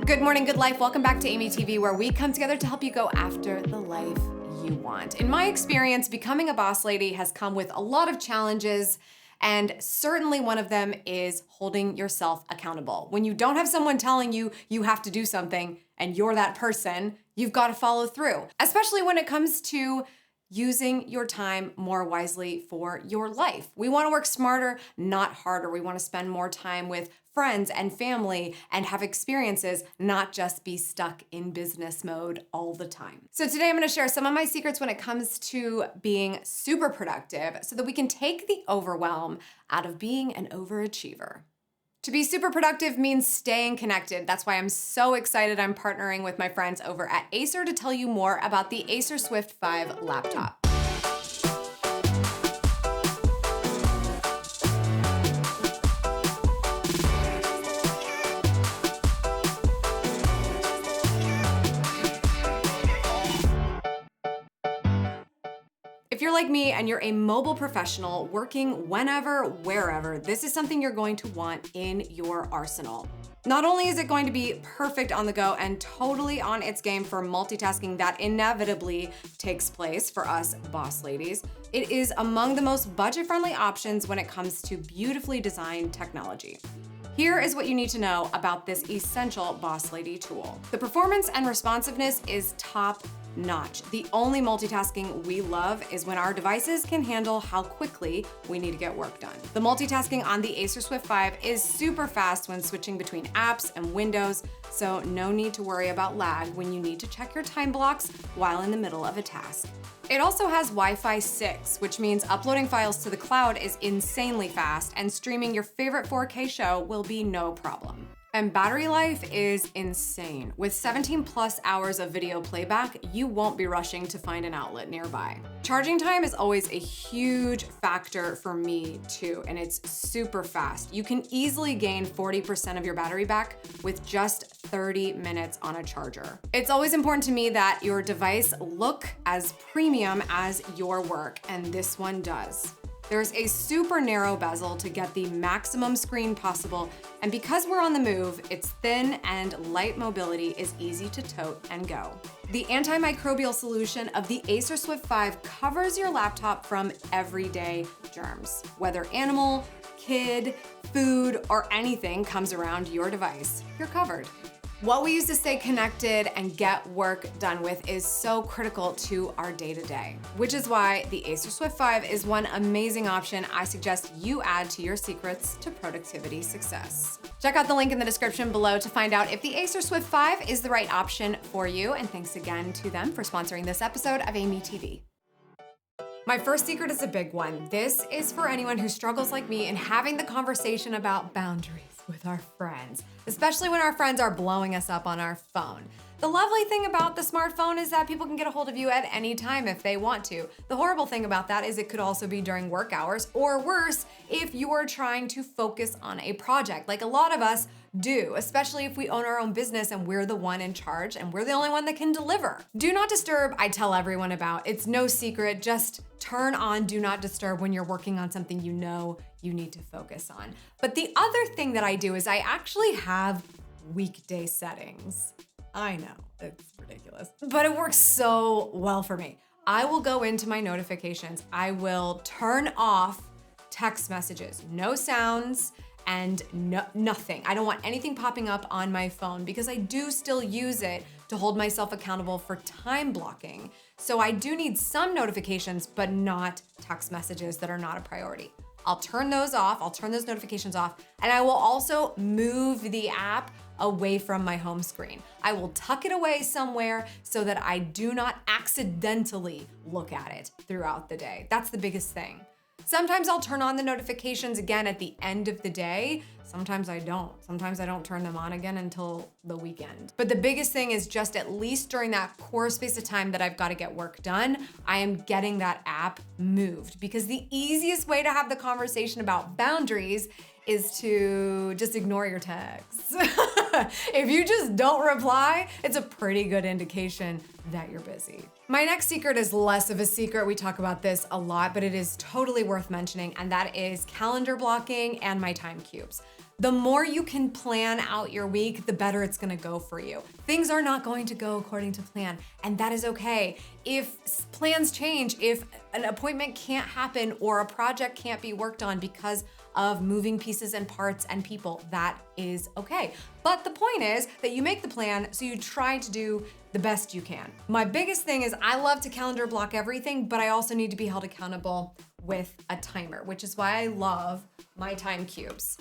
Good morning, good life. Welcome back to AmyTV, where we come together to help you go after the life you want. In my experience, becoming a boss lady has come with a lot of challenges, and certainly one of them is holding yourself accountable. When you don't have someone telling you you have to do something and you're that person, you've got to follow through, especially when it comes to using your time more wisely for your life. We want to work smarter, not harder. We want to spend more time with friends and family and have experiences, not just be stuck in business mode all the time. So today I'm going to share some of my secrets when it comes to being super productive so that we can take the overwhelm out of being an overachiever. To be super productive means staying connected. That's why I'm so excited I'm partnering with my friends over at Acer to tell you more about the Acer Swift 5 laptop. If you're like me and you're a mobile professional working whenever, wherever, this is something you're going to want in your arsenal. Not only is it going to be perfect on the go and totally on its game for multitasking that inevitably takes place for us boss ladies, it is among the most budget-friendly options when it comes to beautifully designed technology. Here is what you need to know about this essential boss lady tool. The performance and responsiveness is top-notch. The only multitasking we love is when our devices can handle how quickly we need to get work done. The multitasking on the Acer Swift 5 is super fast when switching between apps and windows, so no need to worry about lag when you need to check your time blocks while in the middle of a task. It also has Wi-Fi 6, which means uploading files to the cloud is insanely fast and streaming your favorite 4K show will be no problem. And battery life is insane. With 17 plus hours of video playback, you won't be rushing to find an outlet nearby. Charging time is always a huge factor for me too, and it's super fast. You can easily gain 40% of your battery back with just 30 minutes on a charger. It's always important to me that your device look as premium as your work, and this one does. There's a super narrow bezel to get the maximum screen possible, and because we're on the move, it's thin and light mobility is easy to tote and go. The antimicrobial solution of the Acer Swift 5 covers your laptop from everyday germs. Whether animal, kid, food, or anything comes around your device, you're covered. What we use to stay connected and get work done with is so critical to our day-to-day, which is why the Acer Swift 5 is one amazing option I suggest you add to your secrets to productivity success. Check out the link in the description below to find out if the Acer Swift 5 is the right option for you, and thanks again to them for sponsoring this episode of AmyTV. My first secret is a big one. This is for anyone who struggles like me in having the conversation about boundaries with our friends, especially when our friends are blowing us up on our phone. The lovely thing about the smartphone is that people can get a hold of you at any time if they want to. The horrible thing about that is it could also be during work hours, or worse, if you're trying to focus on a project, like a lot of us do, especially if we own our own business and we're the one in charge and we're the only one that can deliver. Do not disturb, I tell everyone about. It's no secret, just turn on do not disturb when you're working on something you know you need to focus on. But the other thing that I do is I actually have weekday settings. I know, it's ridiculous, but it works so well for me. I will go into my notifications. I will turn off text messages, no sounds, and nothing. I don't want anything popping up on my phone because I do still use it to hold myself accountable for time blocking. So I do need some notifications, but not text messages that are not a priority. I'll turn those off, I'll turn those notifications off, and I will also move the app away from my home screen. I will tuck it away somewhere so that I do not accidentally look at it throughout the day. That's the biggest thing. Sometimes I'll turn on the notifications again at the end of the day. Sometimes I don't. Sometimes I don't turn them on again until the weekend. But the biggest thing is just at least during that core space of time that I've got to get work done, I am getting that app moved, because the easiest way to have the conversation about boundaries is to just ignore your texts. If you just don't reply, it's a pretty good indication that you're busy. My next secret is less of a secret. We talk about this a lot, but it is totally worth mentioning, and that is calendar blocking and my time cubes. The more you can plan out your week, the better it's gonna go for you. Things are not going to go according to plan, and that is okay. If plans change, if an appointment can't happen or a project can't be worked on because of moving pieces and parts and people, that is okay. But the point is that you make the plan, so you try to do the best you can. My biggest thing is I love to calendar block everything, but I also need to be held accountable with a timer, which is why I love my time cubes.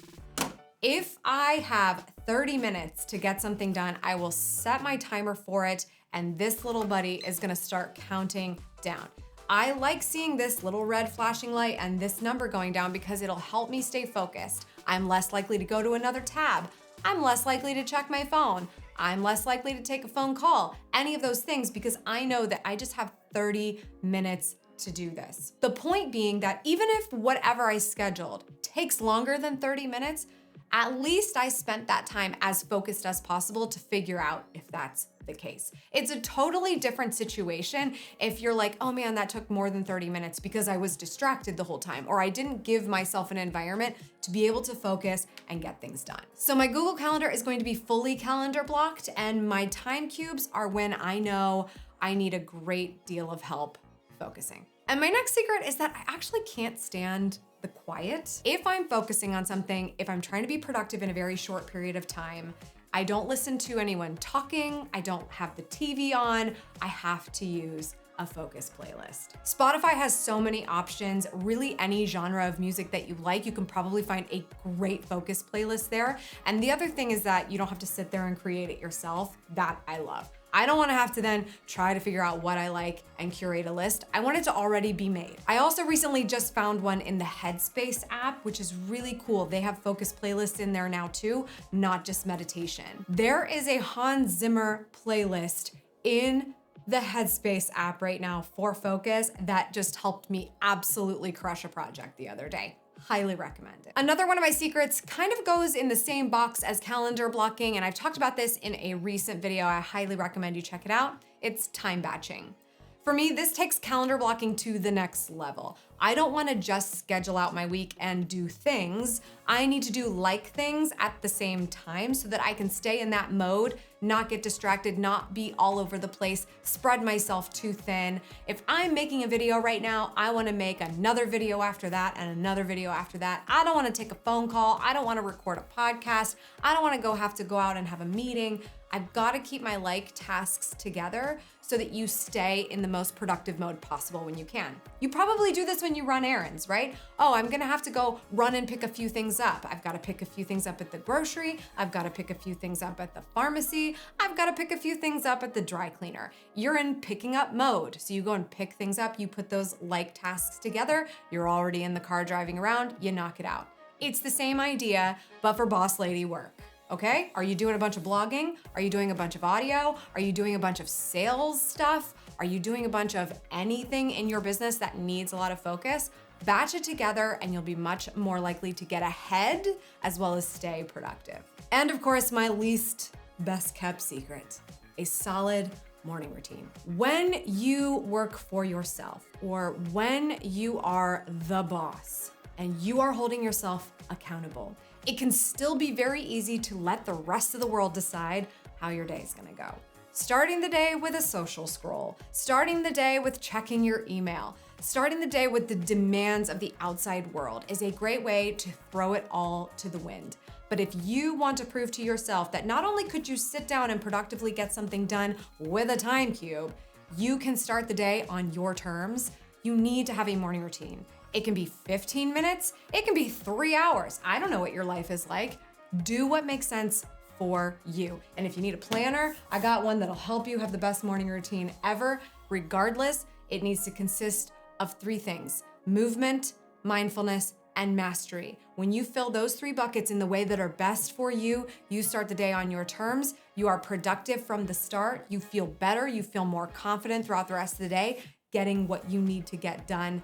If I have 30 minutes to get something done, I will set my timer for it, and this little buddy is gonna start counting down. I like seeing this little red flashing light and this number going down because it'll help me stay focused. I'm less likely to go to another tab. I'm less likely to check my phone. I'm less likely to take a phone call, any of those things, because I know that I just have 30 minutes to do this. The point being that even if whatever I scheduled takes longer than 30 minutes, at least I spent that time as focused as possible to figure out if that's the case. It's a totally different situation if you're like, oh man, that took more than 30 minutes because I was distracted the whole time, or I didn't give myself an environment to be able to focus and get things done. So my Google Calendar is going to be fully calendar blocked, and my time cubes are when I know I need a great deal of help focusing. And my next secret is that I actually can't stand the quiet. If I'm focusing on something, if I'm trying to be productive in a very short period of time, I don't listen to anyone talking, I don't have the TV on, I have to use a focus playlist. Spotify has so many options. Really, any genre of music that you like, you can probably find a great focus playlist there. And the other thing is that you don't have to sit there and create it yourself. That I love. I don't wanna have to then try to figure out what I like and curate a list. I want it to already be made. I also recently just found one in the Headspace app, which is really cool. They have focus playlists in there now too, not just meditation. There is a Hans Zimmer playlist in the Headspace app right now for focus that just helped me absolutely crush a project the other day. Highly recommend it. Another one of my secrets kind of goes in the same box as calendar blocking, and I've talked about this in a recent video. I highly recommend you check it out. It's time batching. For me, this takes calendar blocking to the next level. I don't wanna just schedule out my week and do things. I need to do like things at the same time so that I can stay in that mode, not get distracted, not be all over the place, spread myself too thin. If I'm making a video right now, I wanna make another video after that and another video after that. I don't wanna take a phone call. I don't wanna record a podcast. I don't wanna have to go out and have a meeting. I've gotta keep my like tasks together so that you stay in the most productive mode possible when you can. You probably do this when you run errands, right? Oh, I'm gonna have to go run and pick a few things up. I've gotta pick a few things up at the grocery. I've gotta pick a few things up at the pharmacy. I've gotta pick a few things up at the dry cleaner. You're in picking up mode. So you go and pick things up, you put those like tasks together, you're already in the car driving around, you knock it out. It's the same idea, but for boss lady work. Okay? Are you doing a bunch of blogging? Are you doing a bunch of audio? Are you doing a bunch of sales stuff? Are you doing a bunch of anything in your business that needs a lot of focus? Batch it together and you'll be much more likely to get ahead as well as stay productive. And of course, my least best kept secret, a solid morning routine. When you work for yourself or when you are the boss and you are holding yourself accountable, it can still be very easy to let the rest of the world decide how your day is gonna go. Starting the day with a social scroll, starting the day with checking your email, starting the day with the demands of the outside world is a great way to throw it all to the wind. But if you want to prove to yourself that not only could you sit down and productively get something done with a time cube, you can start the day on your terms, you need to have a morning routine. It can be 15 minutes, it can be 3 hours. I don't know what your life is like. Do what makes sense for you. And if you need a planner, I got one that'll help you have the best morning routine ever. Regardless, it needs to consist of 3 things: movement, mindfulness, and mastery. When you fill those 3 buckets in the way that are best for you, you start the day on your terms, you are productive from the start, you feel better, you feel more confident throughout the rest of the day, getting what you need to get done.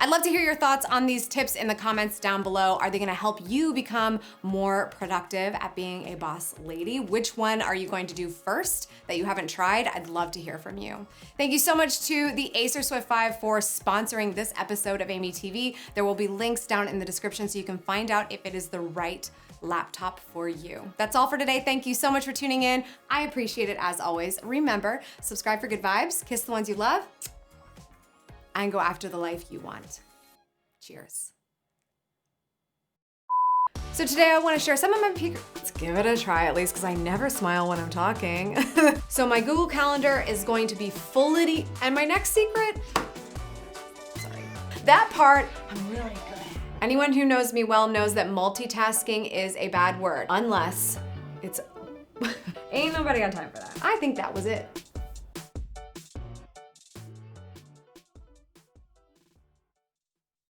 I'd love to hear your thoughts on these tips in the comments down below. Are they gonna help you become more productive at being a boss lady? Which one are you going to do first that you haven't tried? I'd love to hear from you. Thank you so much to the Acer Swift 5 for sponsoring this episode of AmyTV. There will be links down in the description so you can find out if it is the right laptop for you. That's all for today. Thank you so much for tuning in. I appreciate it as always. Remember, subscribe for good vibes, kiss the ones you love, and go after the life you want. Cheers. So today I want to share some of my let's give it a try at least because I never smile when I'm talking. So my Google Calendar is going to be fully, and my next secret, sorry, that part I'm really good at. Anyone who knows me well knows that multitasking is a bad word, unless it's, ain't nobody got time for that. I think that was it.